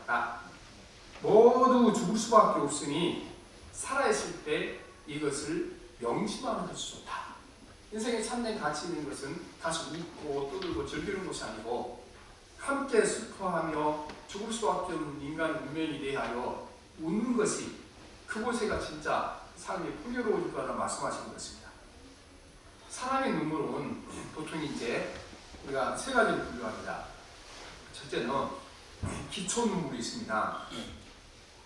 같다. 모두 죽을 수밖에 없으니 살아있을 때 이것을 명심하는 것이 좋다. 인생에 참된 가치 있는 것은 다시 웃고 떠들고 즐기는 것이 아니고 함께 슬퍼하며 죽을 수밖에 없는 인간 운명에 대하여 웃는 것이 그곳에가 진짜 삶이 풍요로워질 거라 말씀하시는 것입니다. 사람의 눈물은 보통 이제 우리가 세 가지로 분류합니다. 첫째는 기초 눈물이 있습니다.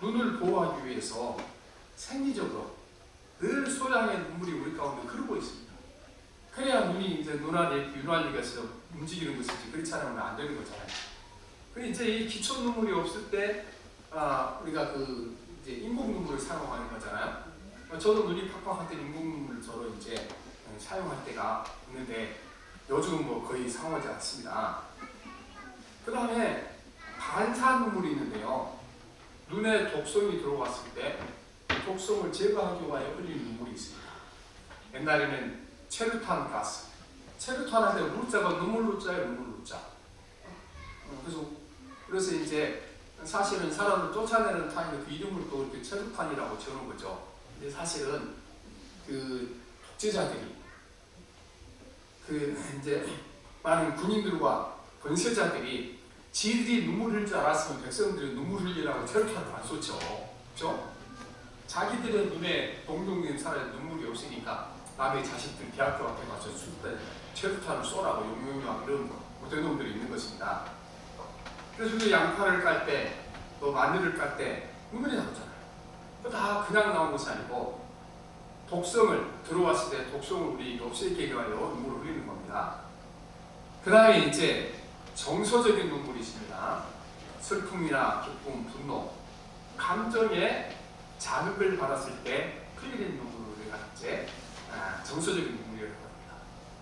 눈을 보호하기 위해서 생리적으로 늘 소량의 눈물이 우리 가운데 흐르고 있습니다. 그래야 눈이 이제 윤활유가 있어서 움직이는 것이지 그렇지 않으면 안 되는 거잖아요. 그 이제 이 기초 눈물이 없을 때 우리가 이제 인공 눈물을 사용하는 거잖아요. 저도 눈이 팍팍할 때 인공 눈물을 저로 이제 사용할 때가 있는데 요즘은 뭐 거의 사용하지 않습니다. 그 다음에 반사 눈물이 있는데요. 눈에 독성이 들어왔을 때 독성을 제거하기 위하여 흘리는 눈물이 있습니다. 옛날에는 체류탄 가스, 체류탄 할 때 루자가 눈물 루자예요, 눈물 루자. 그래서 이제 사실은 사람을 쫓아내는 탄인데 그 이름을 또 이렇게 체류탄이라고 지어놓은 거죠. 근데 사실은 그 독재자들이 이제 많은 군인들과 권세자들이 지들이 눈물 흘릴 줄 알았으면 백성들이 눈물 흘리라고 체류탄을 안 쏘죠. 그렇죠? 자기들의 눈에 동동님 살아야 눈물이 없으니까 남의 자식들 대학교 앞에 가서 때 체류탄을 쏘라고 용용용 이런 못된 놈들이 있는 것입니다. 그래서 우리 양파를 깔 때, 또 마늘을 깔 때 눈물이 나오잖아요. 다 그냥 나온 것이 아니고 독성을 들어왔을 때 독성을 우리 없애기 위하여 눈물을 흘리는 겁니다. 그 다음에 이제 정서적인 눈물이 있습니다. 슬픔이나 기쁨, 분노, 감정에 자극을 받았을 때 흘리는 눈물을 우리가 이제 정서적인 눈물이라고 합니다.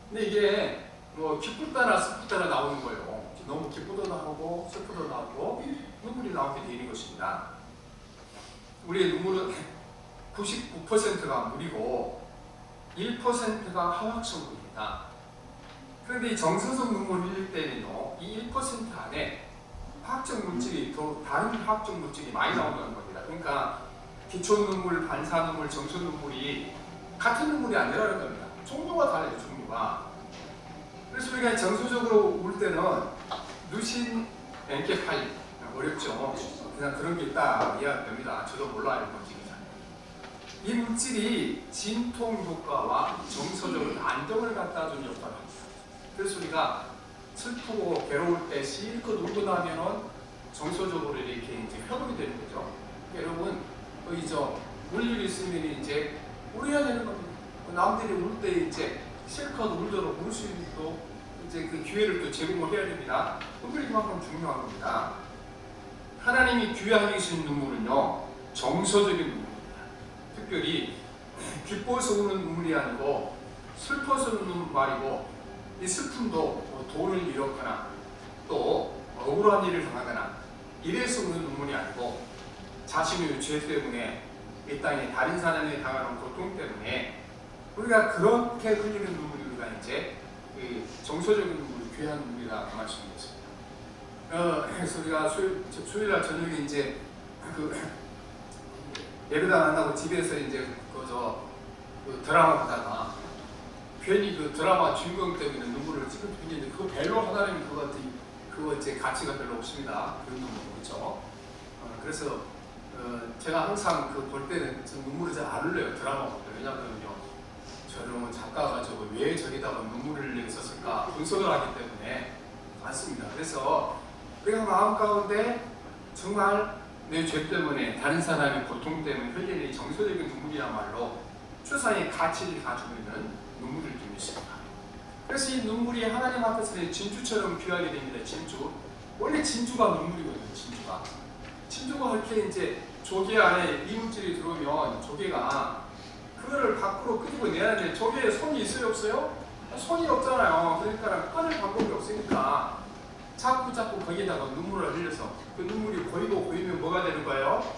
근데 이게 뭐 기쁘다나 슬프다나 나오는 거예요. 너무 기쁘도 나오고 슬프도 나오고 눈물이 나오게 되는 것입니다. 우리의 눈물은 99%가 물이고 1%가 화학성분입니다. 그런데 이 정서적 눈물을 흘릴 때는요, 이 1% 안에 화학적 물질이 더 다른 화학적 물질이 많이 나온다는 겁니다. 그러니까 기초 눈물, 반사 눈물, 정서 눈물이 같은 눈물이 아니라는 겁니다. 종류가 달라요, 종류가. 그래서 우리가 정서적으로 울 때는 누신 엔케파인, 어렵죠. 그냥 그런 게 있다 이해됩니다. 저도 몰라요, 물질이. 이 물질이 진통 효과와 정서적으로 안정을 갖다 주는 역할을 합니다. 그래서 우리가 슬프고 괴로울 때 실컷 울고 나면은 정서적으로 이렇게 이제 회복이 되는 거죠. 여러분, 울 일이 있으면 이제 울어야 되는 겁니다. 남들이 울 때 이제 실컷 울도록 울 수 있도록 이제 그 기회를 또 제공을 해야 됩니다. 눈물이 그만큼 중요한 겁니다. 하나님이 귀하게 계신 눈물은요, 정서적인 눈물입니다. 특별히 기뻐서 우는 눈물이 아니고 슬퍼서 우는 말이고, 이 슬픔도 돈을 잃었거나 또 억울한 일을 당하거나 이래서 우는 눈물이 아니고 자신의 죄 때문에 이 땅에 다른 사람이 당하는 고통 때문에 우리가 그렇게 흘리는 눈물이 우리가 이제 정서적인 눈물이 귀한 눈물이라고 말씀드렸습니다. 그래서 우리가 수요일날 저녁에 이제 예배당 안 하고 집에서 이제 드라마 보다가 괜히 그 드라마 주인공 때문에 눈물을 찔끔 흘리는데 그거 별로 하나님이 그거 이제 가치가 별로 없습니다. 그런 눈물 그렇죠. 그래서 제가 항상 볼 때는 눈물을 잘 안 흘려요. 드라마 볼 때. 왜냐하면요, 저는 작가가 왜 저기다가 눈물을 흘리게 썼을까 분석을 하기 때문에 많습니다. 그래서 우리가 마음 가운데 정말 내 죄 때문에 다른 사람의 고통 때문에 흘리는 정서적인 눈물이야말로 추상의 가치를 가지고 있는 눈물을 좀 있습니다. 그래서 이 눈물이 하나님 앞에서 진주처럼 귀하게 됩니다. 진주. 원래 진주가 눈물이거든요. 진주가 이렇게 이제 조개 안에 이물질이 들어오면 조개가 그거를 밖으로 끄집어 내야 되는데 조개에 손이 있어요, 없어요? 손이 없잖아요. 그러니까 꺼낼 방법이 없으니까 자꾸 거기에다가 눈물을 흘려서 그 눈물이 고이면 뭐가 되는 거예요?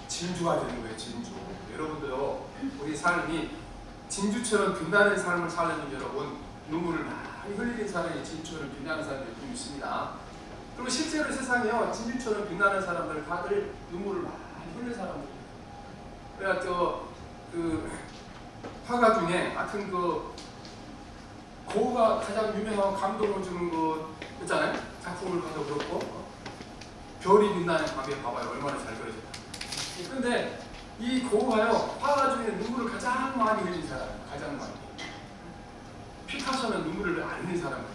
진주가 되는 거예요. 진주. 여러분들요, 우리 삶이 진주처럼 빛나는 삶을 살려면 여러분 눈물을 많이 흘리는 사람이 진주처럼 빛나는 사람이 좀 있습니다. 그리고 실제로 세상에요, 진주처럼 빛나는 사람들 다들 눈물을 많이 흘린 사람들이에요. 그래야 그 화가 중에 하여튼 그 고흐가 가장 유명한 감동을 주는 거 있잖아요. 작품을 봐도 그렇고 별이 빛나는 밤에 봐봐요. 얼마나 잘 그려졌다. 그런데 이 고흐가요, 화가 중에 눈물을 가장 많이 흘린 사람이에요. 가장 많이. 피카소는 눈물을 안 흘린 사람이에요.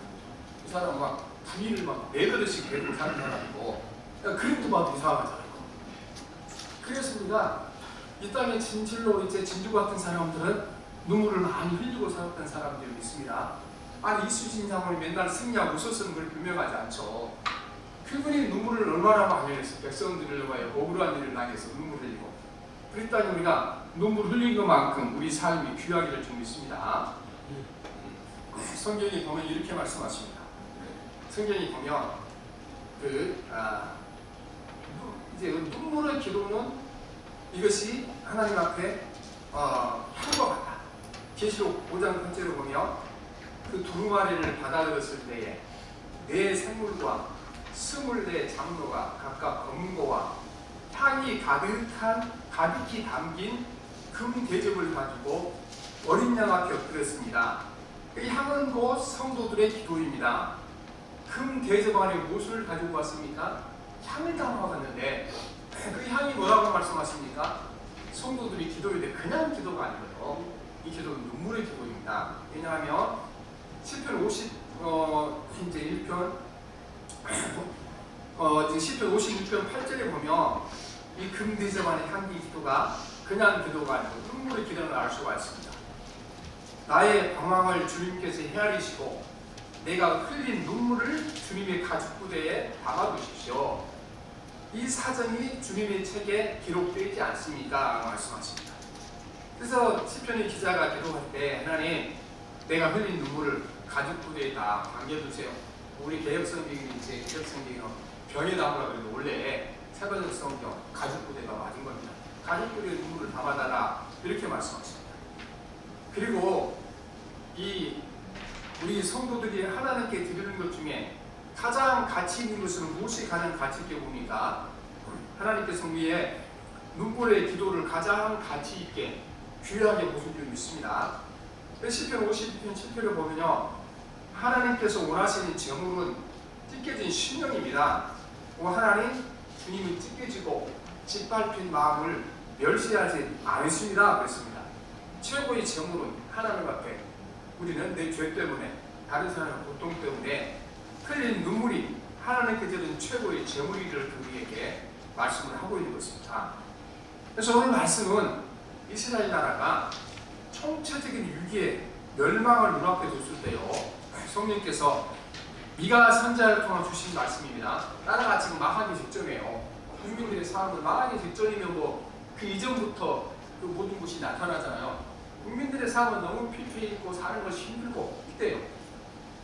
이 사람은 막 부인을 막 4배씩 데리고 사는 사람이고, 그러니까 그림도 봐도 이상하잖아요. 그렇습니다. 이 땅에 진실로 이제 진주 같은 사람들은 눈물을 많이 흘리고 살았던 사람들이 있습니다. 아니 이수진상을 맨날 승리하고 웃었으면 그걸 분명하지 않죠. 그분이 눈물을 얼마나 많이 흘렸어요. 백성들과의 억울한 일을 당해서 눈물 흘리고. 그랬더니 우리가 눈물 흘린 것만큼 우리 삶이 귀하기를 좀 믿습니다. 성경이 보면 이렇게 말씀하십니다. 성경이 보면 이제 눈물의 기도는 이것이 하나님 앞에 향과 같다. 계시록 5장 1절을 보면 그 두루마리를 받아들였을 때에 네 생물과 24 장로가 각각 검거와 향이 가득히 담긴 금 대접을 가지고 어린 양 앞에 엎드렸습니다. 이 향은 곧 성도들의 기도입니다. 금 대접 안에 무엇을 가지고 왔습니까? 향을 담아왔는데 그 향이 뭐라고 말씀하십니까? 성도들이 기도인데 그냥 기도가 아니고요. 이 기도는 눈물의 기도입니다. 왜냐하면 시편 51편 시편 56편 8절에 보면 이 금대접 안의 향기 기도가 그냥 기도가 아니고 눈물의 기도를 알 수가 있습니다. 나의 방황을 주님께서 헤아리시고 내가 흘린 눈물을 주님의 가죽부대에 담아두십시오. 이 사정이 주님의 책에 기록되지 않습니까? 말씀하십니다. 그래서 시편의 기자가 기록할 때 하나님 내가 흘린 눈물을 가죽부대에다 담겨두세요. 우리 개혁성경이 이제 개혁성경은 병에 담으라 그래도 원래 세번역 성경 가죽부대가 맞은 겁니다. 가죽부대에 눈물을 담아달라 이렇게 말씀하십니다. 그리고 우리 성도들이 하나님께 드리는 것 중에 가장 가치 있는 것은 무엇이 가장 가치 있게 봅니까? 하나님께서 우리의 눈물의 기도를 가장 가치 있게 귀하게 보신 줄 믿습니다. 시편 52편 7절을 보면요, 하나님께서 원하시는 제물은 찢겨진 심령입니다. 하나님 주님은 찢겨지고 짓밟힌 마음을 멸시하지 않으십니다. 그랬습니다. 최고의 제물은 하나님 앞에 우리는 내 죄 때문에 다른 사람의 고통 때문에 흘린 눈물이 하나님께 드린 최고의 제물이를 우리에게 말씀을 하고 있는 것입니다. 그래서 오늘 말씀은 이스라엘 나라가 총체적인 위기에 멸망을 눈앞에 뒀을 때요, 성령께서 미가 선지자를 통해 주신 말씀입니다. 나라가 지금 망하기 직전이에요. 국민들의 삶을 망하기 직전이면 그 이전부터 그 모든 것이 나타나잖아요. 국민들의 삶은 너무 피폐해 있고 사는 것이 힘들고 이때요.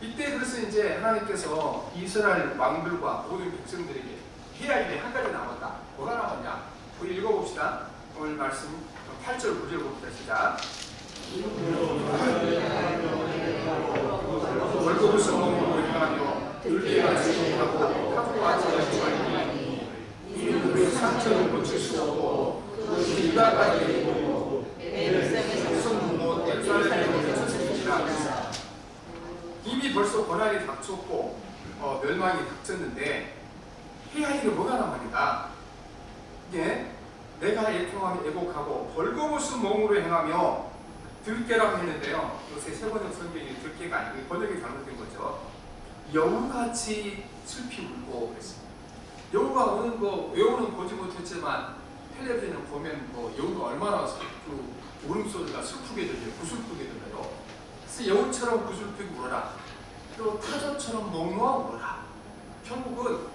이때 그래서 이제 하나님께서 이스라엘 왕들과 모든 백성들에게 해야 할 일이 한 가지 남았다. 뭐가 남았냐? 우리 읽어봅시다. 오늘 말씀 8절 9절 봅시다. 시작. 월급을 써먹는 행하며 들깨가 지속하고 타고와 지속하니 이는 상처를 고칠 수 없고 그것이 유다까지 이르고 백성분노 예루살렘에 미쳤습니다. 이미 벌써 고난이 닥쳤고 멸망이 닥쳤는데 해야 할 일이 뭐가 남았는가? 이게 내가 애통하며 애곡하고 벌거벗은 몸으로 행하며 들깨라고 했는데요. 요새 세번역 성경이 들깨가 아니고 번역이 잘못된 거죠. 여우같이 슬피 울고 그랬습니다. 여우가 우는 거 여우는 보지 못했지만 텔레비전을 보면 여우가 얼마나 울음소리가 슬프게 들려요. 구슬프게 들려요. 그래서 여우처럼 구슬프게 울어라. 또 타조처럼 농노하고 울어라. 결국은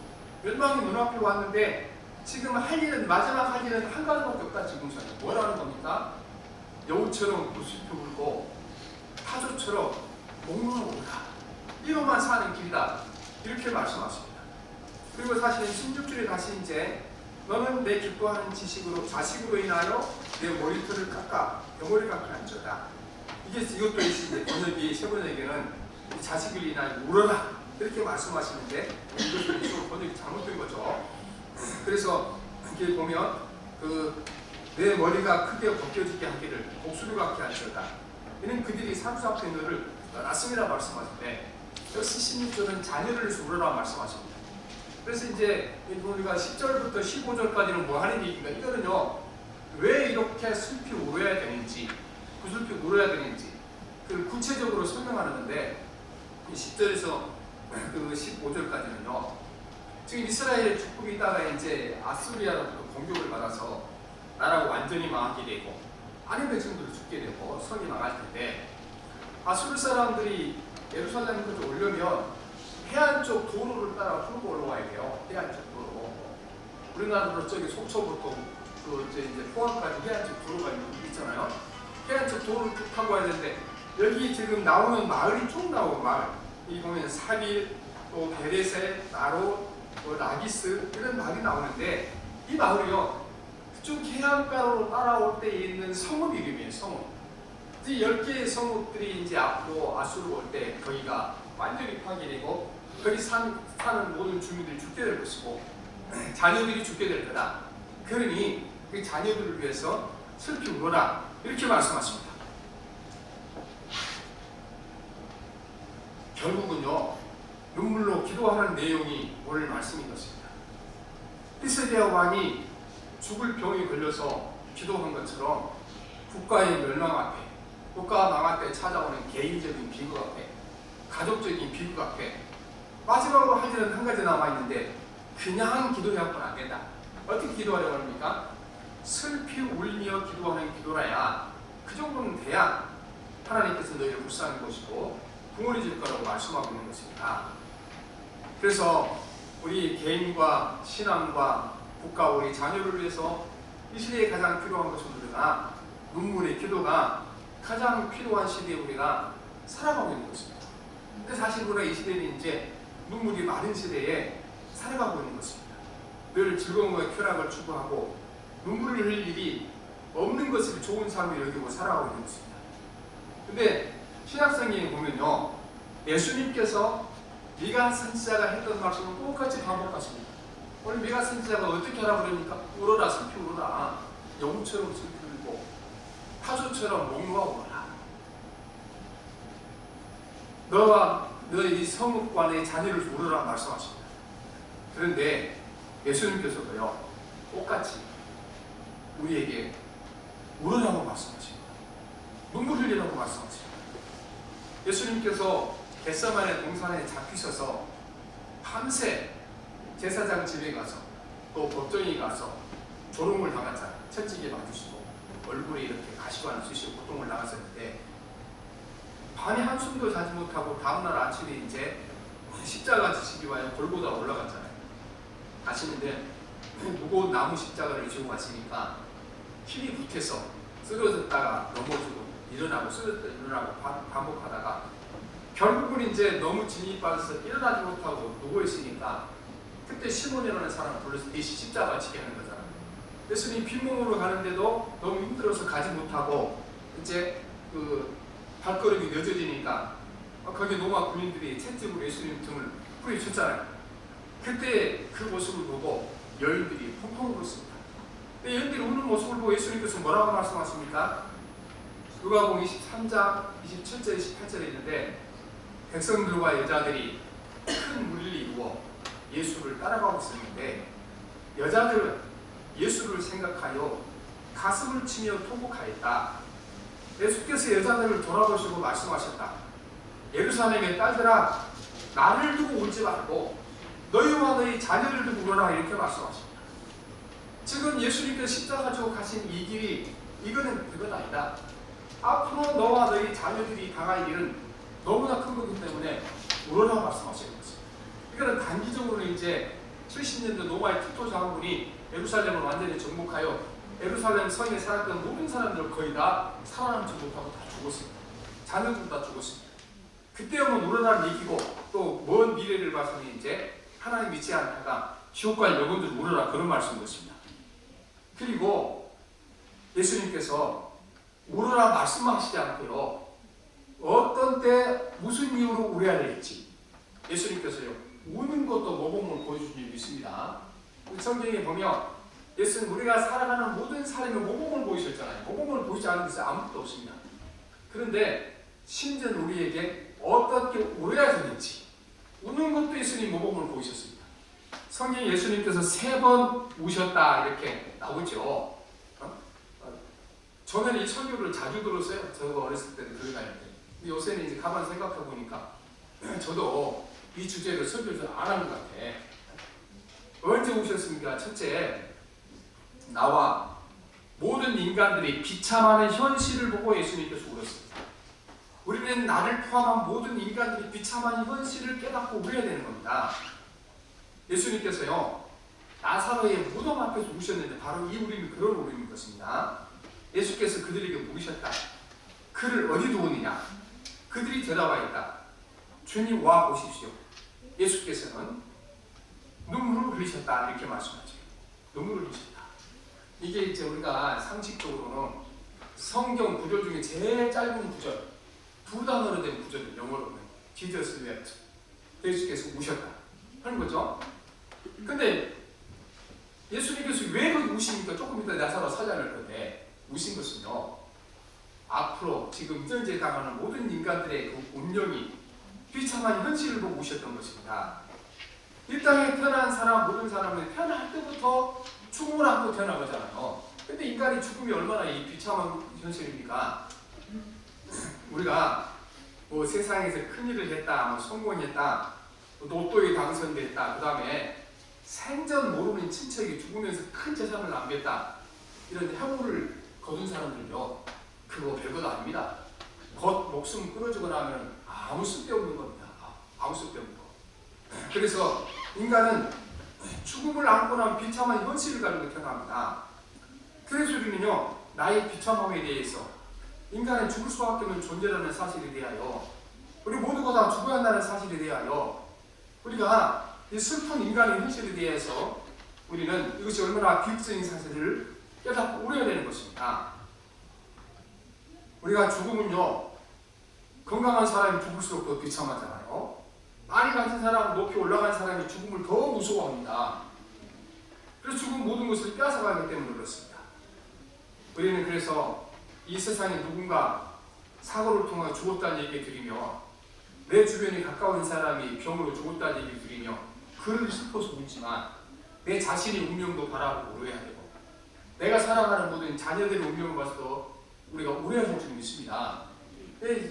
멸망이 눈앞에 왔는데 지금 할 일은 마지막 할 일은 한 가지밖에 없다. 지금서는 뭐라는 겁니까? 여우처럼 구슬프 울고 타조처럼 농노하고 울어라. 이것만 사는 길이다. 이렇게 말씀하십니다. 그리고 사실 16절에 다시 이제 너는 내 기뻐하는 자식으로 인하여 내 머리털을 깎아 병머리 깎게 한저다. 이것도 이제 번역이 세 번역에는 자식을 인하여 울어라 이렇게 말씀하시는데 이것은 좀 번역이 잘못된 거죠. 그래서 이렇게 보면 내 머리가 크게 벗겨지게 하기를 복수를 갖게 하시다. 이는 그들이 사로잡힌 너를 떠났음이라 말씀하시는데 여기 16절은 자녀를 우러라 말씀하십니다. 그래서 이제 우리가 10절부터 15절까지는 뭐 하는 얘기인가? 이거는요, 왜 이렇게 슬피 울어야 되는지, 구슬피 울어야 되는지 그 구체적으로 설명하는데 10절에서 15절까지는요, 지금 이스라엘의 축복이 있다가 이제 아수리아로부터 공격을 받아서 나라가 완전히 망하게 되고 많은 백성들을 죽게 되고 성이 망할 텐데, 아수르 사람들이 예루살렘까지 오려면 해안 쪽 도로를 따라 뚫고 올라와야 돼요. 해안 쪽 도로. 우리나라로 저기 속초부터 이제 포항까지 해안 쪽 도로가 있잖아요. 해안 쪽 도로를 쭉 타고 와야 되는데, 여기 지금 나오는 마을이 쭉 나오고, 마을 이 보면 사빌, 또 베레세, 나로, 또 라기스 이런 마을이 나오는데, 이 마을이요 쭉 해안가로 따라올 때 있는 성읍 이름이에요. 성읍. 이 10개의 성읍들이 이제 앞으로 아수르 올 때 거기가 완전히 파괴되고 거기 사는 모든 주민들이 죽게 될 것이고 자녀들이 죽게 될 거다. 그러니 그 자녀들을 위해서 슬피 울어라, 이렇게 말씀하십니다. 결국은요, 눈물로 기도하는 내용이 오늘 말씀인 것입니다. 히스기야 왕이 죽을 병에 걸려서 기도한 것처럼 국가의 멸망 앞에, 국가가 망할 때 찾아오는 개인적인 비극 앞에, 가족적인 비극 앞에 마지막으로 할 일은 한 가지 남아있는데, 그냥 기도해서는 안 된다. 어떻게 기도하려고 합니까? 슬피 울며 기도하는 기도라야 그 정도는 돼야 하나님께서 너희를 불쌍히 보시고 구원해 줄 거라고 말씀하고 있는 것입니다. 그래서 우리 개인과 신앙과 국가, 우리 자녀를 위해서 이 시대에 가장 필요한 것은 우리가 눈물의 기도가 가장 필요한 시대에 우리가 살아가고 있는 것입니다. 근데 사실 우리가 이 시대는 이제 눈물이 많은 시대에 살아가고 있는 것입니다. 늘 즐거움과 쾌락을 추구하고 눈물을 흘릴 일이 없는 것을 좋은 삶을 여기고 살아가고 있는 것입니다. 근데 신약성경에 보면요, 예수님께서 미가 선지자가 했던 말씀을 똑같이 반복하십니다. 오늘 미가 선지자가 어떻게 하라고 그러니까 울어라, 슬피 울어라, 영처럼 슬피 울고 타조처럼 목놓아 울어라. 너와 너의 이 성읍과 내 자녀를 울어라 말씀하십니다. 그런데 예수님께서도요, 똑같이 우리에게 울으라고 말씀하십니다. 눈물 흘리라고 말씀하십니다. 예수님께서 겟세마네 동산에 잡히셔서 밤새 제사장 집에 가서 또 법정에 가서 조롱을 당하잖아요. 채찍에 맞으시고 얼굴에 이렇게 가시관을 쓰시고 고통을 당하셨는데, 밤에 한숨도 자지 못하고 다음날 아침에 이제 십자가 지시기 위하여 골고다 올라갔잖아요. 가시는데 무거운 나무 십자가를 지고 가시니까 힘이 붙어서 쓰러졌다가 넘어지고 일어나고 쓰러졌다 일어나고 반복하다가 결국은 이제 너무 진이 빠져서 일어나지 못하고 누워 있으니까 그때 시몬이라는 사람을 불러서 대신 십자가 지게 하는 거잖아요. 예수님 빈몸으로 가는데도 너무 힘들어서 가지 못하고 이제 발걸음이 늦어지니까 거기 로마 군인들이 채찍으로 예수님 등을 뿌리쳤잖아요. 그때 그 모습을 보고 여인들이 펑펑 울었습니다. 근데 여인들이 우는 모습을 보고 예수님께서 뭐라고 말씀하십니까? 누가복음 23장 27절 28절에 있는데, 백성들과 여자들이 큰 무리를 이루어 예수를 따라가고 있었는데 여자들은 예수를 생각하여 가슴을 치며 통곡하였다. 예수께서 여자들을 돌아보시고 말씀하셨다. 예루살렘의 딸들아, 나를 두고 울지 말고 너희와 너희 자녀를 두고 울어라, 이렇게 말씀하십니다. 지금 예수님께서 십자가 지고 가신 이 길이 이거는 그것 아니다. 앞으로 너와 너희 자녀들이 당할 일은 너무나 큰 거기 때문에 울어라 말씀하시는 것입니다. 이거는 단기적으로 이제 70년대 로마의 티토 장군이 예루살렘을 완전히 정복하여 예루살렘 성에 살았던 모든 사람들 거의 다 살아남지 못하고 다 죽었습니다. 자녀들 다 죽었습니다. 그때야만 울어라를 이기고 또 먼 미래를 봐서는 이제 하나님 믿지 않다가 지옥 갈 영혼들 울어라, 그런 말씀인 것입니다. 그리고 예수님께서 울어라 말씀하시지 않고요, 어떤 때 무슨 이유로 울어야 될지, 예수님께서요 우는 것도 모범을 보여주신 적이 있습니다. 성경에 보면 예수는 우리가 살아가는 모든 삶의 모범을 보이셨잖아요. 모범을 보이지 않는 것은 아무것도 없습니다. 그런데 심지어 우리에게 어떻게 울어야 되는지 우는 것도 예수님 모범을 보이셨습니다. 성경에 예수님께서 3번 우셨다 이렇게 나오죠. 저는 이 설교를 자주 들었어요. 저도 어렸을 때는 교회 다닐 때. 근데 요새는 이제 가만 생각해 보니까 저도 이 주제를 설교를 안 하는 것 같아. 언제 우셨습니까? 첫째, 나와 모든 인간들이 비참하는 현실을 보고 예수님께서 울었습니다. 우리는 나를 포함한 모든 인간들이 비참한 현실을 깨닫고 울어야 되는 겁니다. 예수님께서요 나사로의 무덤 앞에서 우셨는데 바로 이 울음이 그런 울음인 것입니다. 예수께서 그들에게 물으셨다. 그를 어디 두었느냐? 그들이 대답하였다. 주님 와 보십시오. 예수께서는 눈물을 흘리셨다 이렇게 말씀하죠. 눈물을 흘리셨다. 이게 이제 우리가 상식적으로는 성경 구절 중에 제일 짧은 구절, 2단어로 된 구절을 영어로는 Jesus wept. 예수께서 우셨다 하는 거죠. 근데 예수님께서 왜 그렇게 우십니까? 조금 이따 나사로 살려낼 건데 우신 것은요 앞으로 지금 현재 당하는 모든 인간들의 그 운명이 비참한 현실을 보고 우셨던 것입니다. 이 땅에 태어난 사람 모든 사람은 태어날 때부터 죽음을 안고 태어난 거잖아요. 근데 인간의 죽음이 얼마나 이 비참한 현실입니까? 우리가 뭐 세상에서 큰일을 했다, 뭐 성공했다, 로또에 당선됐다, 그 다음에 생전 모르는 친척이 죽으면서 큰 재산을 남겼다, 이런 행운을 거둔 사람들은요 그거 별것도 아닙니다. 곧 목숨 끊어지거나 하면 아무 쓸데없는 겁니다. 아무 쓸데없는 거. 그래서 인간은 죽음을 안고 나면 비참한 현실을 가지고 태어납니다. 그래서 우리는요 나의 비참함에 대해서 인간은 죽을 수밖에 없는 존재라는 사실에 대하여 우리 모두가 다 죽어야 한다는 사실에 대하여 우리가 이 슬픈 인간의 현실에 대해서 우리는 이것이 얼마나 비극적인 사실을 깨닫고 울어야 되는 것입니다. 우리가 죽음은요 건강한 사람이 죽을수록 더 비참하잖아요. 많이 가진 사람, 높이 올라간 사람이 죽음을 더 무서워합니다. 그래서 죽은 모든 것을 빼앗아가기 때문에 그렇습니다. 우리는 그래서 이 세상에 누군가 사고를 통해 죽었다는 얘기를 들으며 내 주변에 가까운 사람이 병으로 죽었다는 얘기를 들으며 그를 슬퍼서 울지만 내 자신의 운명도 바라보고 울어야 되고 내가 사랑하는 모든 자녀들의 운명을 봐서도 우리가 울어야 할 줄 믿습니다.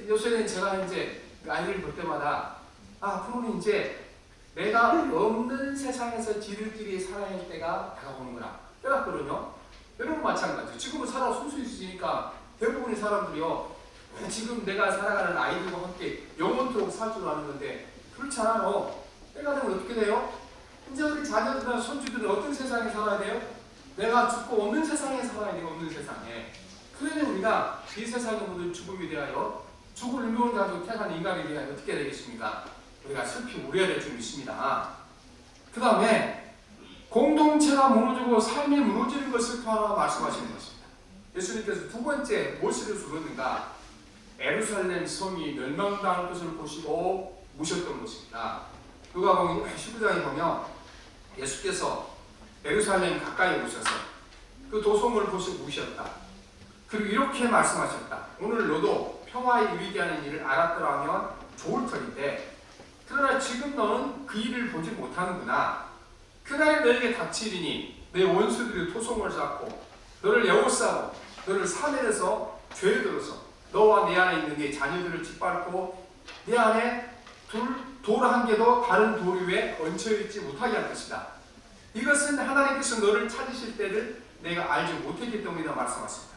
요새는 제가 이제 아이를 볼 때마다 앞으로는 이제 내가 없는 세상에서 지들끼리 살아야 할 때가 다가오는구나 깨닫거든요. 여러분 마찬가지죠. 지금은 살아 순수해지니까 대부분의 사람들이요 지금 내가 살아가는 아이들과 함께 영원토록 살 줄 아는 건데 그렇지 않아요. 때가 되면 어떻게 돼요? 이제 우리 자녀들이나 손주들은 어떤 세상에 살아야 돼요? 내가 죽고 없는 세상에 살아야 돼요. 없는 세상에. 그러면 우리가 이 세상의 모든 죽음에 대하여 죽을 운명을 가지고 태어난 인간에 대하여 어떻게 되겠습니까? 우리가 슬피 울어야 될 줄 믿습니다. 그 다음에 공동체가 무너지고 삶이 무너지는 것을 슬퍼하라 말씀하시는 것입니다. 예수님께서 두 번째 무엇을 주셨는가? 예루살렘 성이 멸망당할 것을 보시고 우셨던 것입니다. 누가복음 19장에 보면 예수께서 예루살렘 가까이 오셔서 그 도성을 보시고 우셨다. 그리고 이렇게 말씀하셨다. 오늘 너도 평화에 이르게 하는 일을 알았더라면 좋을 터인데 그러나 지금 너는 그 일을 보지 못하는구나. 그날에 너에게 닥치리니 내 원수들이 토성을 쌓고 너를 에워싸고 너를 사내려서 죄에 들어서 너와 내 안에 있는 네 자녀들을 짓밟고 네 안에 돌 한 개도 다른 돌 위에 얹혀있지 못하게 할 것이다. 이것은 하나님께서 너를 찾으실 때를 내가 알지 못했기 때문이다 말씀하십니다.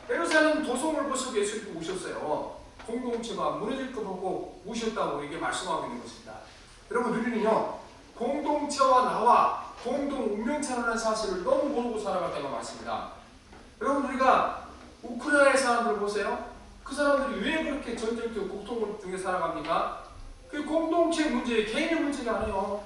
예루살렘 도성을 보시고 예수님께 우셨어요. 공동체가 무너질 것 보고 우셨다고 이게 말씀하고 있는 것입니다. 여러분 우리는요 공동체와 나와 공동 운명체라는 사실을 너무 모르고 살아갔다고 말씀입니다. 여러분 우리가 우크라이나 사람들 보세요. 그 사람들이 왜 그렇게 전쟁적 고통 중에 살아갑니까? 그 공동체 문제, 개인의 문제가 아니에요.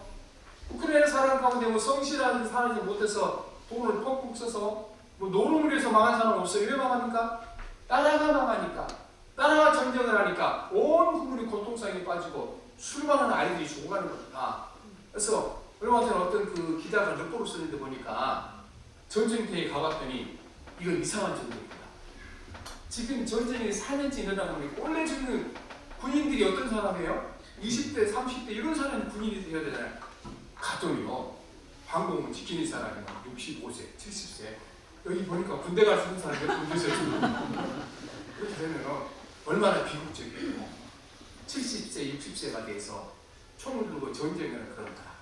우크라이나 사람 가운데 뭐 성실하게 살지 못해서 돈을 퍽퍽 써서 뭐 노름을 해서 망한 사람 없어요. 왜 망합니까? 나라가 망하니까. 나라가 전쟁을 하니까 온 국민이 고통상에 빠지고 수많은 아이들이 죽어가는 겁니다. 그래서 얼마 전에 어떤 그 기자가 르포를 쓰는데 보니까 전쟁터에 가봤더니 이거 이상한 전쟁입니다. 지금 전쟁이 4년째 일어나다 보니 꼴레 죽는 군인들이 어떤 사람이에요? 20대, 30대 이런 사람이 군인이 되어야 되잖아요. 갔더니요, 방공을 지키는 사람이 65세, 70세. 여기 보니까 군대 갈 수 있는 사람이 몇 분 계세요. 그렇게 되면 얼마나 비극적이에요. 70세, 60세가 돼서 총을 들고 전쟁을 그런 거야.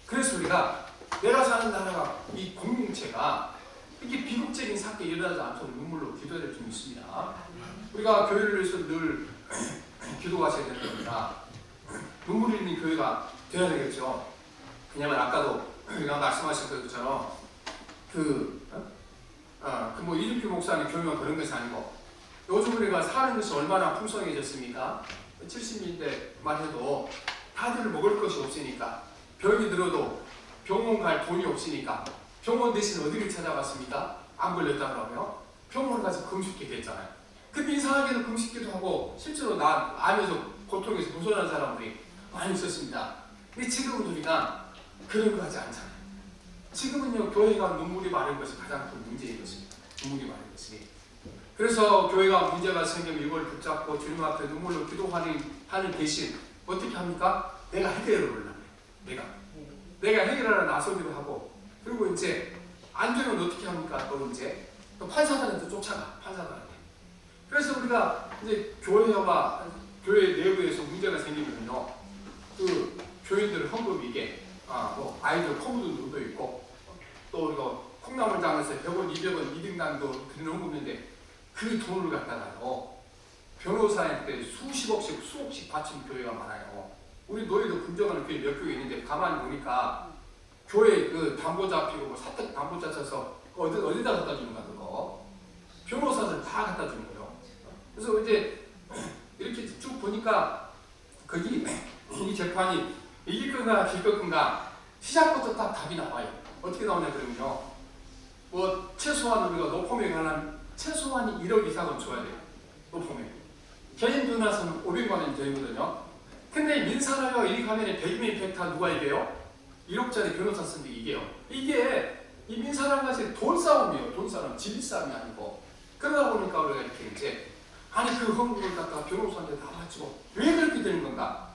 그래서 우리가 내가 사는 나라가 이 공동체가 이렇게 비극적인 사건이 일어나지 않도록 눈물로 기도해야 될 좀 있습니다. 우리가 교회를 위해서 늘 기도하셔야 되는 겁니다. 눈물이 있는 교회가 되어야 되겠죠. 왜냐면 아까도 우리가 말씀하신 것처럼 뭐 이준표 목사님 교회만 그런 것이 아니고 요즘 우리가 사는 것이 얼마나 풍성해졌습니까? 70년대만 해도 다들 먹을 것이 없으니까 병이 들어도 병원 갈 돈이 없으니까 병원 대신 어디를 찾아갔습니까? 안 걸렸다 그러면 병원 가서 금식기도 했잖아요. 근데 이상하게도 금식기도 하고 실제로 암에서 고통에서 벗어난 사람들이 많이 있었습니다. 근데 지금은 우리가 그런 거 하지 않잖아요. 지금은요, 교회가 눈물이 많은 것이 가장 큰 문제인 것입니다. 눈물이 많은 것이. 그래서 교회가 문제가 생기면 이걸 붙잡고 주님 앞에 눈물로 기도하는 대신 어떻게 합니까? 내가 해결을 하려고 해요. 내가 해결하러 나서기도 하고, 그리고 이제 안 되면 어떻게 합니까? 또 판사들한테 쫓아가. 판사들한테. 그래서 우리가 이제 교회 내부에서 문제가 생기면요, 그 교인들 헌금이게 뭐 아이들 포부도 있고, 또 우리가 콩나물 장에서 100원, 200원, 2등당도 드리는 헌금인데 그 돈을 갖다가요, 변호사한테 수십억씩, 수억씩 바친 교회가 많아요. 우리 노예도 분정하는 교회 몇 교회 있는데 가만히 보니까 교회 그 담보 잡히고 뭐 사택 담보 잡혀서 어디다 갖다 주는가 그거 변호사들 다 갖다 주는 거예요. 그래서 이제 이렇게 쭉 보니까 거기 이 재판이 이길 건가 질 건가 시작부터 딱 답이 나와요. 어떻게 나오냐 그러면요, 뭐 최소한 우리가 노폼에 관한 최소한이 1억 이상은 줘야 돼요. 노폼에 개인 변호사는 500만 원이 되거든요. 근데 민사라가 이렇게 하면 100이면 100다 누가 이겨요? 1억짜리 변호사 쓰는데 이게 이 민사랑 같이 돈 싸움이에요. 돈 싸움, 진리 싸움이 아니고. 그러다 보니까 우리가 이렇게 이제 그 헌금을 갖다가 변호사한테 다 바치고 왜 그렇게 되는 건가?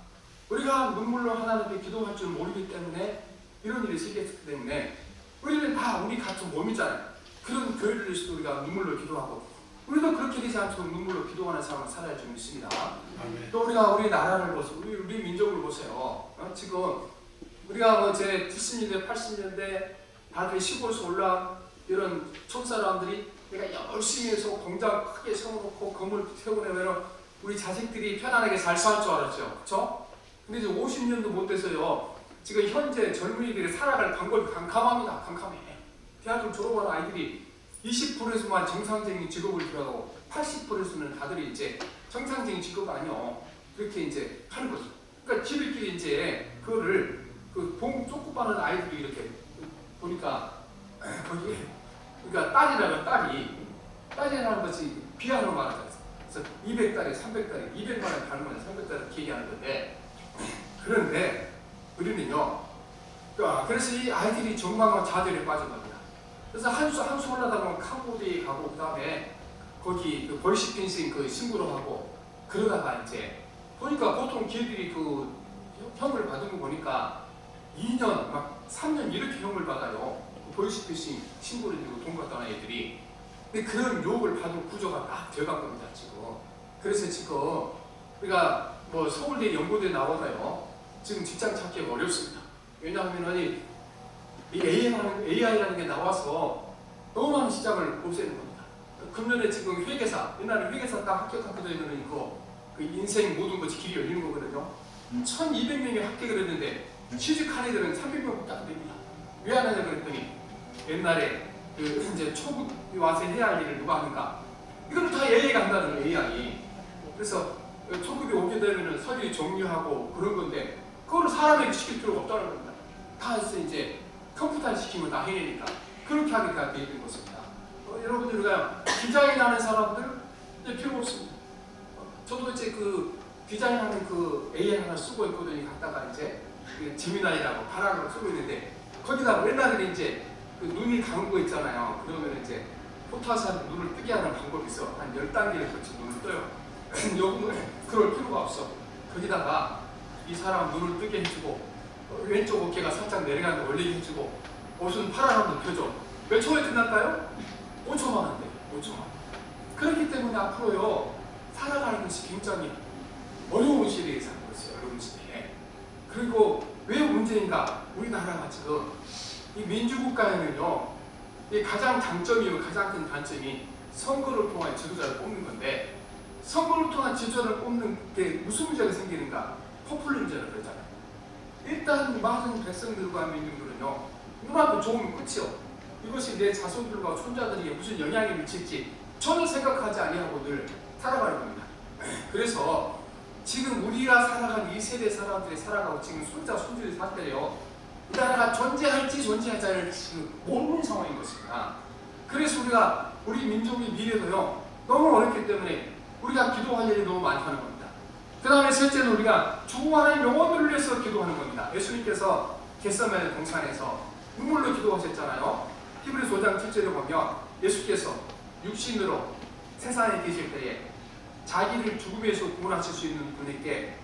우리가 눈물로 하나님께 기도할 줄 모르기 때문에 이런 일이 생겼기 때문에 우리는 다 우리 같은 몸이잖아요. 그런 교회를 위해서 우리가 눈물로 기도하고 우리도 그렇게 되지 않도록 눈물로 기도하는 삶을 살아야 좀 있습니다. 아멘. 또 우리가 우리 나라를 보세요. 우리 민족을 보세요. 지금 우리가 뭐 제 70년대, 80년대 다들 시골에서 올라온 이런 촌사람들이 내가 열심히 해서 공장 크게 세워놓고 건물 세워내면 우리 자식들이 편안하게 잘 살 줄 알았죠. 그렇죠? 근데 이제 50년도 못 돼서요, 지금 현재 젊은이들이 살아갈 방법이 캄캄합니다. 캄캄해. 대학을 졸업한 아이들이 20%에서만 정상적인 직업을 구하고 80%에서는 다들 이제 정상적인 직업 아니요, 그렇게 이제 하는 거죠. 그러니까 지들끼리 이제 그거를 봉 쫓고 빠는 아이들이 이렇게 보니까 거기 그러니까 딸이라는 것이 비하로 말하잖아요. 그래서 200달에 300달에 200만 원 달면 300달에 얘기하는 건데, 그런데 우리는요, 그래서 이 아이들이 정방과 좌절에 빠진 겁니다. 그래서 한수 올라다 보면 캄보디아에 가고 그 다음에 거기 그 보이시펜싱 그 신고를 하고 그러다가 이제 보니까 보통 걔들이 그 형을 받은 거 보니까 2년 막 3년 이렇게 형을 받아요. 보이시펜싱 신고를 들고 돈 갖다 온 애들이. 근데 그런 유혹을 받은 구조가 막 되어간 겁니다 지금. 그래서 지금 우리가 뭐 서울대 연고대 나와서요, 지금 직장 찾기가 어렵습니다. 왜냐하면 이 AI라는 게 나와서 너무 많은 시장을 없애는 겁니다. 금년에 지금 회계사, 옛날에 회계사 딱 합격하게 되면 그 인생 모든 것이 길이 열리는 거거든요. 1200명이 합격을 했는데 취직한 애들은 300명밖에 안 됩니다. 왜 안 하냐 그랬더니 옛날에 이제 초급 와서 해야 할 일을 누가 하는가? 이걸 다 AI가 한다는 거예요, AI. 그래서 초급이 오게 되면 서류 정리하고 그런 건데 그거를 사람에게 시킬 필요가 없다는 겁니다. 다 해서 이제 컴퓨터에 시키면 다 해내니까 그렇게 하게 되어 있는 것입니다. 여러분들 우리가 디자인하는 사람들 이제 필요 없습니다. 저도 이제 디자인하는 그 AI 하나 쓰고 있거든요. 갖다가 이제 그 지미나이라고 바라로 쓰고 있는데 거기다 옛날에 이제 그 눈이 감은 거 있잖아요. 그러면 이제 포토샵 눈을 뜨게 하는 방법이 있어. 한 10단계를 거친 눈을 떠요. 여기는 그럴 필요가 없어. 거기다가 이 사람 눈을 뜨게 해주고 왼쪽 어깨가 살짝 내려가는 거 올리게 해주고 옷은 파란색으로 펴줘. 몇 초에 끝날까요? 5초만 한대. 5초만. 그렇기 때문에 앞으로요 살아가는 것이 굉장히 어려운 시대에 사는 것이에요. 어려운 시대에. 그리고 왜 문제인가? 우리나라가 지금 이 민주국가에는요 이 가장 장점이고 가장 큰 단점이 선거를 통한 지도자를 뽑는 건데 선거를 통한 지도자를 뽑는 게 무슨 문제가 생기는가? 포퓰리즘을 그러잖아요. 일단 많은 백성들과 민중들은요 눈앞에 좋으면 끝이요. 이것이 내 자손들과 손자들에게 무슨 영향을 미칠지 전혀 생각하지 아니하고 늘 살아가는 겁니다. 그래서 지금 우리가 살아가는 이 세대 사람들이 살아가고 지금 손자 손주들이 살 때요 이 나라가 존재할지 존재하지 않을지 모르는 상황인 것입니다. 그래서 우리가 우리 민족의 미래도요 너무 어렵기 때문에 우리가 기도할 일이 너무 많다는 겁니다. 그 다음에 셋째는 우리가 죽어가는 영혼들을 위해서 기도하는 겁니다. 예수님께서 겟세마네 동산에서 눈물로 기도하셨잖아요. 히브리서 5장 7절에 보면 예수께서 육신으로 세상에 계실 때에 자기를 죽음에서 구원하실 수 있는 분에게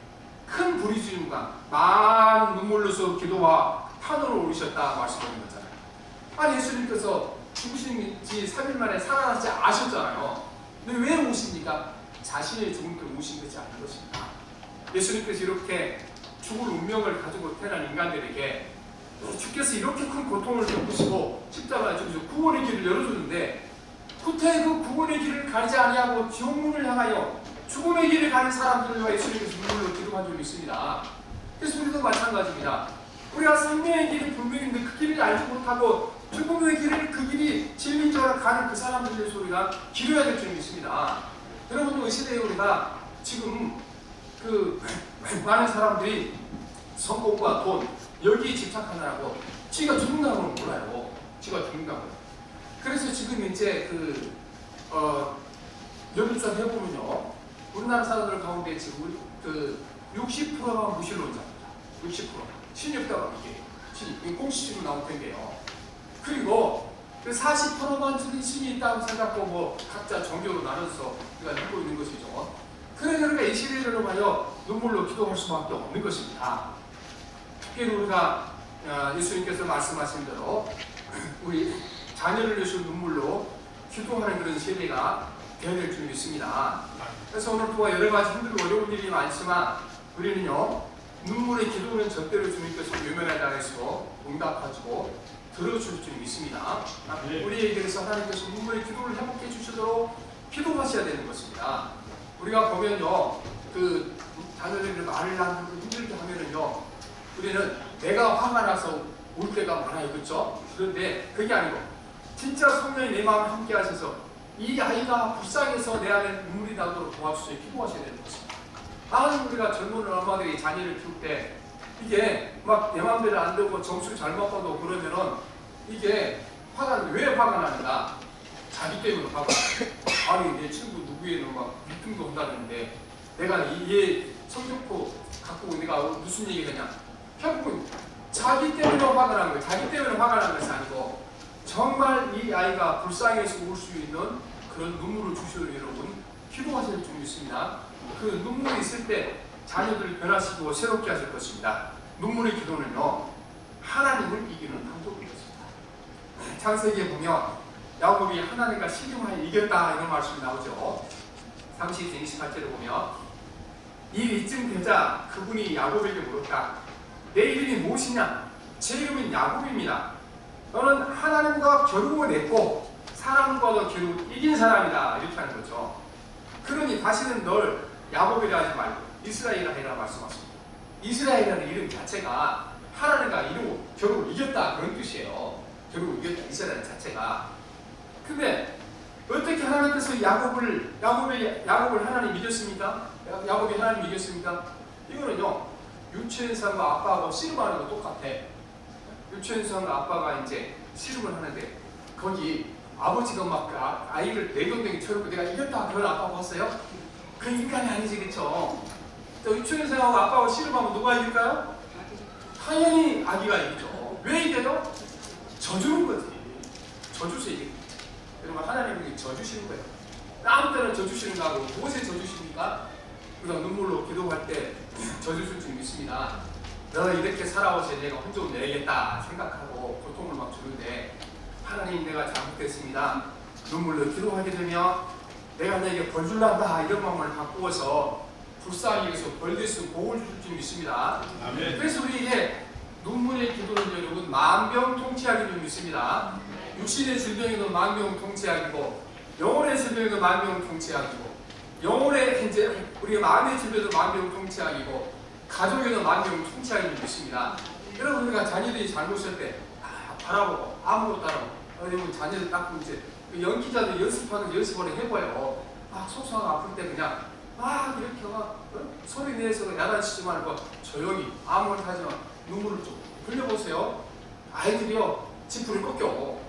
큰 부르짖음과 많은 눈물로서 기도와 탄원을 올리셨다 말씀하는 거잖아요. 아니 예수님께서 죽으신 지 3일 만에 살아나지 아셨잖아요. 근데 왜 오십니까? 자신의 죽음 때문에 오신 것이 아닌 것입니다. 예수님께서 이렇게 죽을 운명을 가지고 태어난 인간들에게 주께서 이렇게 큰 고통을 겪으시고 십자가에 죽으시고 구원의 길을 열어주는데 후퇴 그 구원의 길을 가지 아니하고 지옥문을 향하여 죽음의 길을 가는 사람들과 예수님께서 눈물로 기도한 적이 있습니다. 그래서 우리도 마찬가지입니다. 우리가 생명의 길이 분명인데 그 길을 알지 못하고 죽음의 길을 그 길이 진리인 줄 알고 가는 그 사람들의 소리가 기도해야 될 줄이 있습니다. 여러분도 이 시대에 우리가 지금 그 많은 사람들이 성공과 돈 여기에 집착하느라고 지가 죽는다는 걸 몰라요. 지가 죽는다는 걸. 그래서 지금 이제 연구조사 해보면요 우리나라 사람들 가운데 지금 그 60%가 무신론자입니다. 60% 신육다가 이게 공식으로 나올 텐데요. 그리고 그 40%만 신이 있다고 생각하고 뭐 각자 종교로 나눠서 우리가 믿고 있는 것이죠. 그러니까 이 시대를 하여 눈물로 기도할 수밖에 없는 것입니다. 특히 우리가 예수님께서 말씀하신 대로 우리 자녀를 위해서 눈물로 기도하는 그런 세대가 되어야 될 줄 믿습니다. 그래서 오늘 또한 여러 가지 힘들고 어려운 일이 많지만 우리는요 눈물의 기도는 절대로 주님께서 유명하지 않으시고 응답하시고 들어줄 줄 믿습니다. 우리에 대해서 하나님께서 눈물의 기도를 회복해 주시도록 기도하셔야 되는 것입니다. 우리가 보면요 그 자녀들이 말을 하고 힘들게 하면은요 우리는 내가 화가 나서 울 때가 많아요. 그렇죠? 그런데 그게 아니고 진짜 성령이 내 마음을 함께 하셔서 이 아이가 불쌍해서 내 안에 눈물이 나도록 도와주셔야 기도하셔야 되는 것입니다. 우리가 젊은 엄마들이 자녀를 키울 때 이게 막 내 마음대로 안 되고 점수 잘못 받고 그러면은 이게 왜 화가 나는가? 자기 때문에 화가 나. 아니 내 친구 누구에는 막 1등도 한다는데 내가 얘 성적표 갖고 내가 무슨 얘기를 하냐? 결국은 자기 때문에 화가 나는 거예요. 자기 때문에 화가 나는 것이 아니고 정말 이 아이가 불쌍해서 울 수 있는 그런 눈물을 주시도록 여러분 기도하실 줄 믿습니다. 그 눈물이 있을 때 자녀들을 변화시키고 새롭게 하실 것입니다. 눈물의 기도는요 하나님을 이기는 방법인 것입니다. 창세기에 보면 야곱이 하나님과 신중하여 이겼다 이런 말씀이 나오죠. 30절 28절에 보면 일 이쯤 되자 그분이 야곱에게 물었다. 내 이름이 무엇이냐? 제 이름은 야곱입니다. 너는 하나님과 겨루고 냈고 사람과도 겨루고 이긴 사람이다 이렇게 하는 거죠. 그러니 다시는 널 야곱이라 하지 말고 이스라엘이라 해라 말씀하십니다. 이스라엘이라는 이름 자체가 하나님과 이루고 겨루고 이겼다 그런 뜻이에요. 겨루고 이겼다 이스라엘 자체가. 근데 어떻게 하나님께서 야곱을 하나님 이겼습니까? 야곱이 하나님 이겼습니까? 이거는요 유치원생과 아빠하고 씨름하는 거 똑같아. 유치원생과 아빠가 이제 씨름을 하는데 거기 아버지가 막 아이를 내동댕이 쳐놓고 내가 이겼다 그런 아빠 봤어요? 그 인간이 아니지 그쵸? 유치원생하고 아빠하고 씨름하면 누가 이길까요? 당연히 아기가 이기죠. 왜 이겨요? 져주는 거지. 져주서 이깁니다. 여러분, 하나님이 져주시는 거예요. 아무 때나 져주시는 거하고 무엇에 져주십니까? 우리가 눈물로 기도할 때 져주실 줄 믿습니다. 너 이렇게 살아오셔 내가 혼 좀 내겠다 생각하고 고통을 막 주는데, 하나님 내가 잘못했습니다. 눈물로 기도하게 되면 내가 너에게 벌 줄란다 이런 마음을 바꾸어서 불쌍히 여기서 벌 대신 복을 줄 줄 믿습니다. 아멘. 그래서 우리에게 눈물의 기도는 여러분 만병통치약인 줄 믿습니다. 육신의 질병에도 만병통치약이고, 영혼의 질병에도 만병통치약이고, 영혼의 이제 우리가 마음의 질병에도 만병통치약이고, 가족에도 만병통치약인 줄 믿습니다. 여러분, 우리가 자녀들이 잘못할 때 바라보고 아무것도 안 하고, 여러분 자녀들 딱 이제 연기자들 연습하는 연습을 해봐요. 막 속상하고 아플 때 그냥 막 이렇게 막 소리 내서 야단치지 말고 조용히 아무것도 하지 마. 눈물을 좀 흘려보세요. 아이들이요 지푸를 꺾여.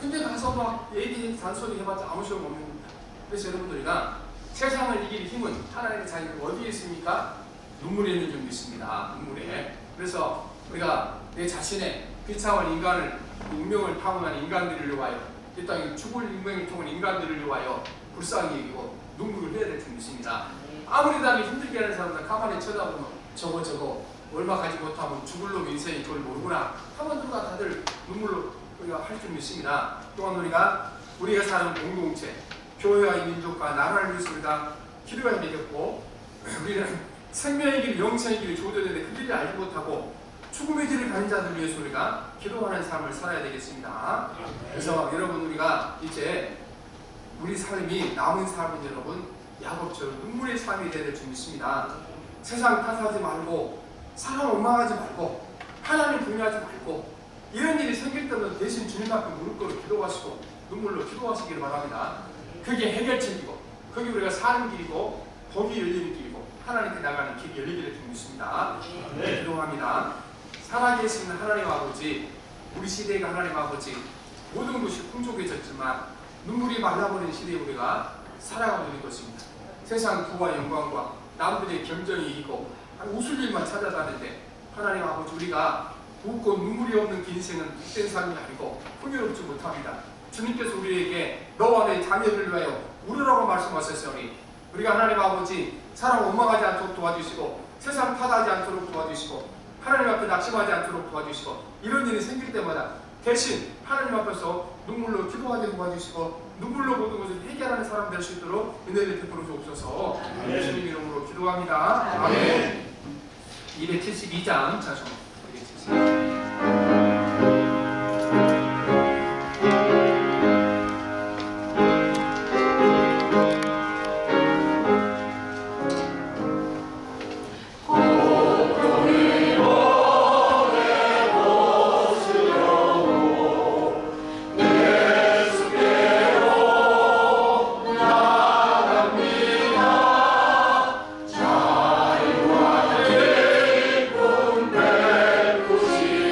근데 가서 막 얘기 잔소리 해봤자 아무 소용 없는 겁니다. 그래서 여러분들이가 세상을 이길 힘은 하나님의 자녀는 어디에 있습니까? 눈물에 있는 줄 믿습니다. 눈물에. 그래서 우리가 내 자신의 비참한 인간을, 운명을 타고난 인간들을 위하여, 이 땅에 죽을 운명을 통한 인간들을 위하여 불쌍히 여기고 눈물을 흘려야 될 줄 믿습니다. 아무리 나를 힘들게 하는 사람들 가만히 쳐다보면 저거 얼마 가지 못하면 죽을 놈 인생이 그걸 모르구나 하면 누가 다들 눈물로 우리가 할 줄 믿습니다. 또한 우리가 사는 공동체, 교회와 민족과 나라를 위해서 우리가 기도해야 되겠고, 우리는 생명의 길, 영생의 길이 조도되는데 그 길을 알지 못하고 죽음의 길을 가는 자들 위해서 우리가 기도하는 삶을 살아야 되겠습니다. 그래서 여러분, 우리가 이제 우리 삶이 남은 삶은 여러분 야곱처럼 눈물의 삶이 되어야 될 줄 믿습니다. 세상 탓하지 말고, 사람 원망하지 말고, 하나님 분야하지 말고, 이런 일이 생길 때는 대신 주님 앞에 무릎 꿇어 기도하시고 눈물로 기도하시기를 바랍니다. 그게 해결책이고, 그게 우리가 사는 길이고, 복이 열리는 길이고, 하나님께 나가는 길이 열리기를 줄 믿습니다. 네. 기도합니다. 살아계신 하나님 아버지, 우리 시대가 하나님 아버지, 모든 것이 풍족해졌지만 눈물이 말라버린 시대에 우리가 살아가고 있는 것입니다. 세상 부와 영광과 남들의 경쟁이 이기고 웃을 일만 찾아다니는데, 하나님 아버지, 우리가 웃고 눈물이 없는 긴 인생은 복된 삶이 아니고 풍요롭지 못합니다. 주님께서 우리에게 너와 내 자녀를 위하여 울으라고 말씀하셨으니, 우리가 하나님 아버지 사람 원망하지 않도록 도와주시고, 세상 탓하지 않도록 도와주시고, 하나님 앞에 낙심하지 않도록 도와주시고, 이런 일이 생길 때마다 대신 하나님 앞에서 눈물로 기도하게 도와주시고, 눈물로 모든 것을 해결하는 사람 될 수 있도록 은혜를 베풀어 주옵소서. 예수님 이름으로 기도합니다. 아멘. 272장 자손 272. 자유와 기쁨 베푸시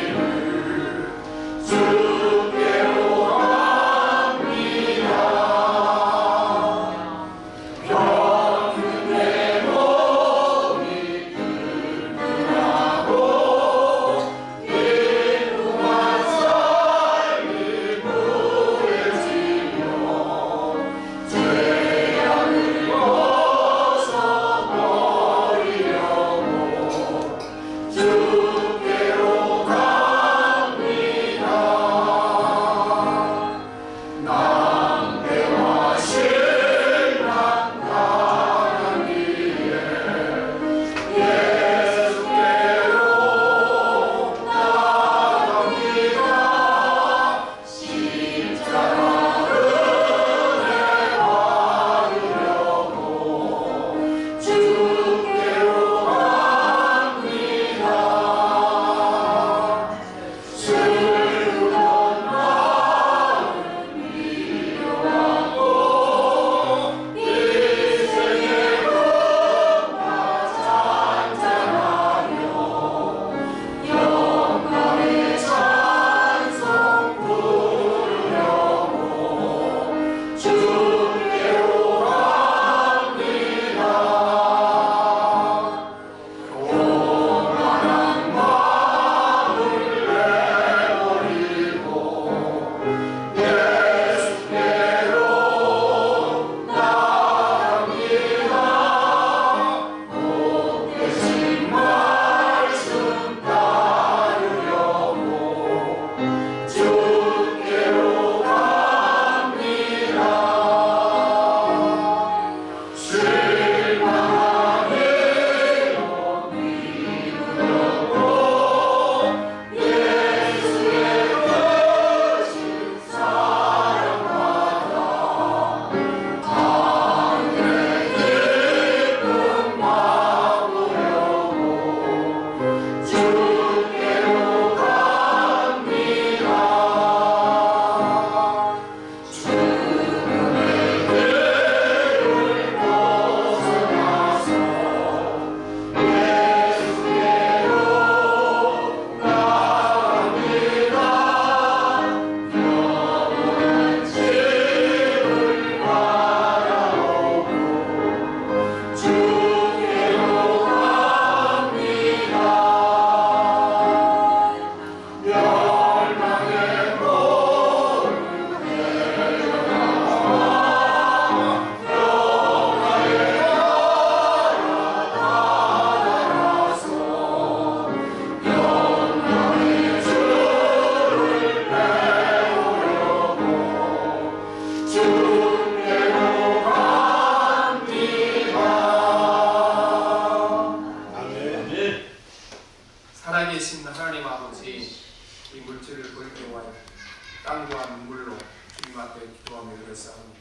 눈물로 주님 앞에 기도하며 그랬사오니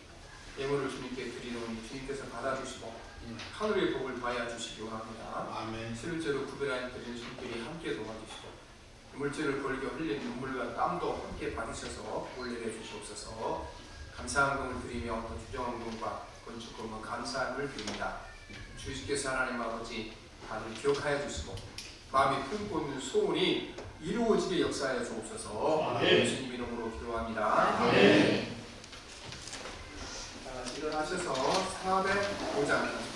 예물을 주님께 드리노니 주님께서 받아주시고 하늘의 복을 더하여 주시기 원합니다. 아멘. 실제로 구별하여 드리는 손길이 함께 도와주시고 물질을 벌게 흘린 눈물과 땀도 함께 받으셔서 복을 내려 주시옵소서. 감사한금을 드리며 또 주정한금과 건축금은 감사함을 드립니다. 주님께서 하나님 아버지 다들 기억하여 주시고 마음이 품고 있는 소원이 이루어지게 역사하여 주옵소서. 예수님 이름으로 기도합니다. 아멘. 자, 일어나셔서 405장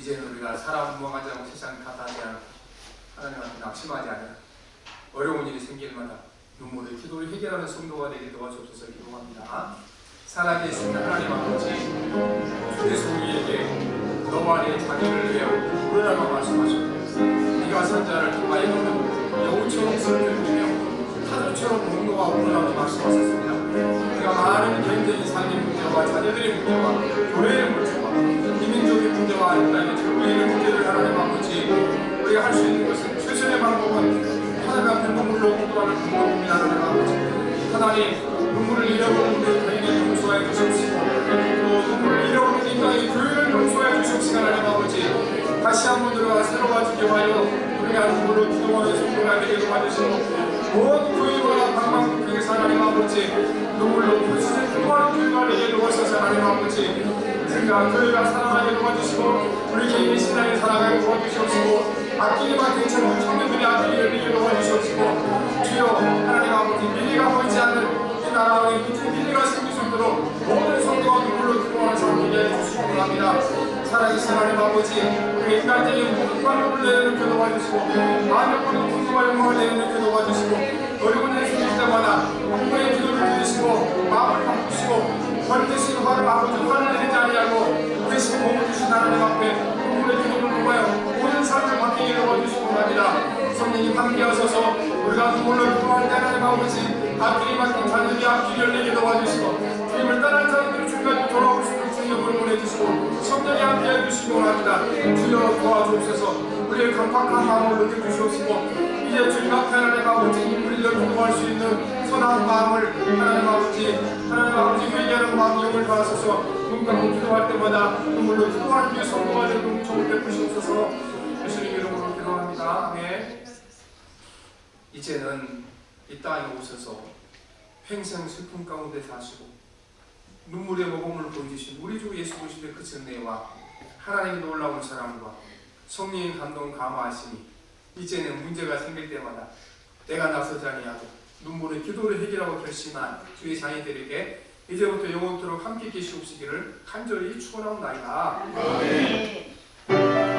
이제는 우리가 사람 무망하지 않고 세상 탓하지 않고 하나님한테 낙심하지 않아 어려운 일이 생길 마다 눈물을 기도를 해결하는 성도가 되게 도와주옵소서 기도합니다. 살아계신 하나님 아버지, 내 소리에게 너와 내 자녀를 위하여 부르라고 말씀하셨고 네가 산자를 통하여 너는 여우처럼 슬프며 하늘처럼 농도가 오르라고 말씀하셨습니다. 우리가 많은 개인적인 삶의 문제와 자녀들의 문제와 교회의 문제와 이민족의 문제와 이 땅의 전부의 문제를 하나님 아버지 우리가 할 수 있는 것은 최선의 방법은 하나님 앞에 눈물로 기도하는 방법입니다. 하나님 아버지 하나님 눈물을 잃어버린 우리 가정에 용서해 주십시오. 또 눈물을 잃어버린 이 땅의 교회를 용서해 주십시오. 하나님 아버지 다시 한번 들어가 새로워지게 하여 우리가 눈물로 기도하는 성도가 되게 도와주시고 모든 교회와 방방곡곡에서 하나님 아버지 눈물로 부르짖는 기도하는 교회가 되게 도와주셔서 하나님 아버지 우리가 교회가 살아가게 도와주시고 우리 개인의 신앙이 살아가게 도와주시옵시고 아끼게 맡긴 젊은 청년들이 아끼게 열리게 도와주시옵시고 주여 하나님 아버지 미래가 보이지 않는 이 나라의 미래가 생길 수 있도록 모든 성도가 눈물로 기도하는 삶을 위해 주시기 바랍니다. 살아계신 하나님 아버지 우리 인간적인 모든 관용을 내놓게 도와주시고 만역보다 풍성한 영광을 내놓게 도와주시고 어려운 일이 생길 때마다 공부의 기도를 들으시고 마음을 바꾸시고 번드신 화를 아버지 화를 내리지 아니하고 대신 몸을 주신 하나님 앞에 눈물의 기도를 통하여 모든 삶을 바뀌게 도와주시고 합니다. 성령님 함께하셔서 우리가 눈물로 기도할 때 하나님 아버지 앞길이 막힌 자녀들이 앞길이 열리게 도와주시고 주님을 따라한 자녀들이 중간에 돌아올 수 있는 주님을 보내주시고 성령이 함께해 주시기 원합니다. 주여 도와주옵소서. 우리의 강팍한 마음을 느껴주시옵시고 이제 주님 앞에 하나님 아버지 우리를 기도할 수 있는 선한 마음을 하나님 아버지 회개하는 마음 용을 받으셔서 눈 감고 기도할 때마다 눈물로 기도하는 게 성공하는 은총을 베푸시옵소서. 예수님 이름으로 기도합니다. 아멘. 이제는 이 땅에 오셔서 평생 슬픔 가운데 사시고 눈물의 모범을 보여주신 우리 주 예수 그리스도의 그 전례와 하나님의 놀라운 사랑과 성령의 감동 감화하시니 이제는 문제가 생길 때마다 내가 나서지 아니하고 눈물의 기도를 해결하고 결심한 주의 자녀들에게 이제부터 영원토록 함께 계시옵시기를 간절히 축원하옵나이다. 네.